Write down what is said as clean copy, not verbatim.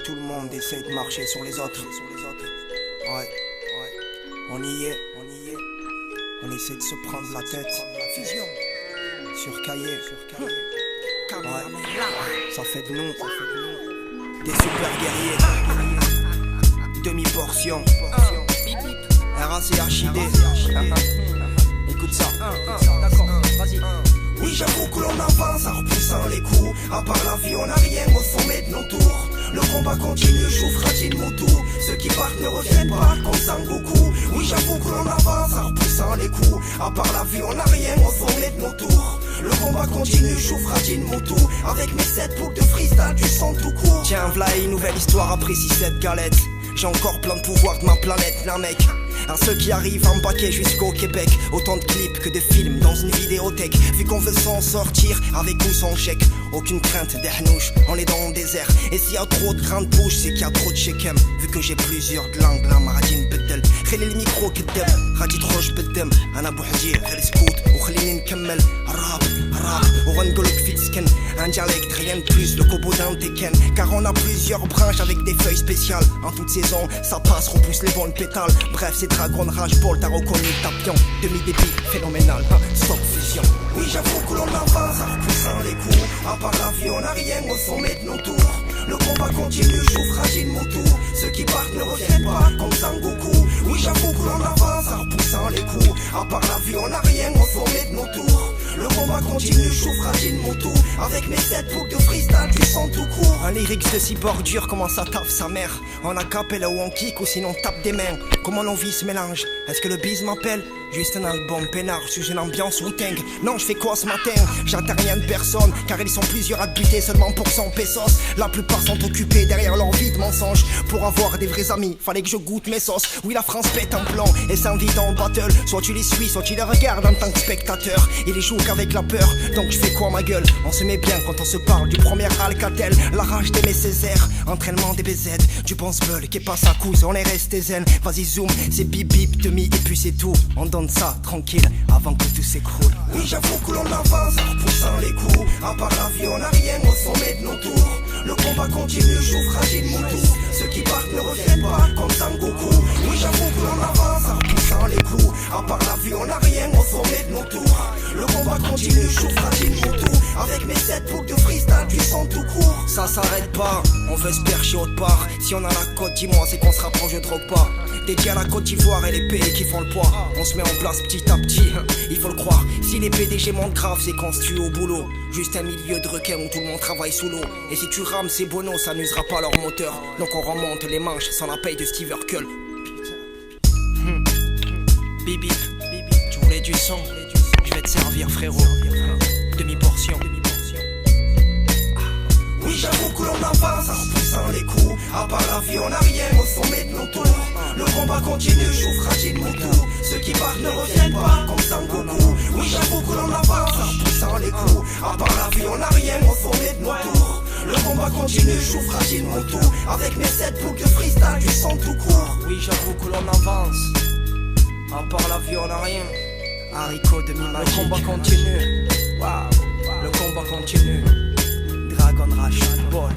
tout le monde essaie de marcher sur les autres. Ouais, on y est. On essaie de se prendre la tête. Sur cahier. Ouais. Ça fait de nous des super guerriers. Demi-portion. RACHID. Écoute ça. D'accord, vas-y. Oui, j'avoue que l'on avance en repoussant les coups. À part la vie, on n'a rien au sommet de nos tours. Le combat continue, chauffe Rajin Moutou. Ceux qui partent ne reviennent pas comme Sangoku. Oui, j'avoue que l'on avance en repoussant les coups. À part la vie, on n'a rien au sommet de nos tours. Le combat continue, chauffe Rajin Moutou. Avec mes 7 boucles de freestyle, du son tout court. Tiens, v'là une nouvelle histoire après 6-7 galettes. J'ai encore plein de pouvoir de ma planète, là mec. À ceux qui arrivent à me baquer jusqu'au Québec. Autant de clips que de films dans une vidéothèque. Vu qu'on veut s'en sortir avec ou sans chèque. Aucune crainte des hnouches, on est dans le désert. Et s'il y a trop de grains de bouche, c'est qu'il y a trop de shekem. Vu que j'ai plusieurs de langues, là maradine بدل خلي الميكرو كدام غادي تخرج بالدم انا بوحدي غير سكوت وخليني نكمل الراب وغنقولك في السكن un dialecte, rien de plus, le cobo d'un Tekken. Car on a plusieurs branches avec des feuilles spéciales. En toute saison, ça passe, repousse les bonnes pétales. Bref, c'est Dragon Rage Ball, t'as reconnu Tapion. Demi-débit, phénoménal, stop fusion. Oui, j'avoue que l'on avance en repoussant les coups. À part la vie, on n'a rien au sommet de nos tours. Le combat continue, chauffe Rajin Moutou. Ceux qui partent ne reviennent pas comme Sangoku. Oui, j'avoue que l'on avance en repoussant les coups. À part la vie, on n'a rien au sommet de nos tours. Le combat continue, chauffe Rajin Moutou. Avec mes 7 boucles de freestyle, du son tout court. Un lyrics de si bordure, comment ça tape sa mère. On a capé là où on kick ou sinon on tape des mains. Comment l'envie se mélange. Est-ce que le bise m'appelle? Juste un album peinard, je suis une ambiance Wu-Tang. Non, je fais quoi ce matin? J'attends rien de personne, car ils sont plusieurs à buter seulement pour 100 pesos. La plupart sont occupés derrière leur vie de mensonges. Pour avoir des vrais amis, fallait que je goûte mes sauces. Oui, la France pète un plan et s'invite en battle. Soit tu les suis, soit tu les regardes en tant que spectateur. Ils les jouent qu'avec la peur, donc je fais quoi ma gueule? On se met bien quand on se parle du premier Alcatel. La rage d'aimer Césaire, entraînement des BZ. Du bon spell qui passe à coups, on est resté zen. Vas-y zoom, c'est bip bip, demi et puis c'est tout. On donne ça tranquille avant que tout s'écroule. Oui, j'avoue que l'on avance en repoussant les coups. À part la vie, on n'a rien au sommet de nos tours. Le combat continue, chauffe Rajin Moutou. Ceux qui partent ne reviennent pas comme Sangoku. Oui, j'avoue que l'on avance en repoussant les coups. À part la vie, on n'a rien au sommet de nos tours. Le combat continue, chauffe Rajin Moutou. Avec mes 7 boucles de freestyle, du son tout court. Ça s'arrête pas, on veut se percher autre part. Si on a la côte, dis-moi, c'est qu'on se rapproche de drogue pas. Dédié à la Côte d'Ivoire et les pays qui font le poids. On se met en place petit à petit, il faut le croire. Si les PDG montent grave, c'est qu'on se tue au boulot. Juste un milieu de requin où tout le monde travaille sous l'eau. Et si tu rames ces bonos, ça n'usera pas leur moteur. Donc on remonte les manches sans la paye de Steve Urkel. Bip tu voulais du sang? Je vais te servir frérot. Demi-portion. Oui, j'avoue que l'on avance en repoussant les coups. À part la vie, on n'a rien au sommet de nos tours. Le combat continue, chauffe Rajin Moutou. Ceux qui partent ne reviennent pas comme Sangoku. Oui, j'avoue que l'on avance en repoussant les coups. À part la vie, on n'a rien au sommet de nos tours. Le combat continue, chauffe Rajin Moutou. Avec mes 7 boucles de freestyle, du son tout court. Oui, j'avoue que l'on avance. À part la vie, on n'a rien. Haricot demi-magique. Le combat continue. Waouh, le combat continue. Dragon Rage Ball.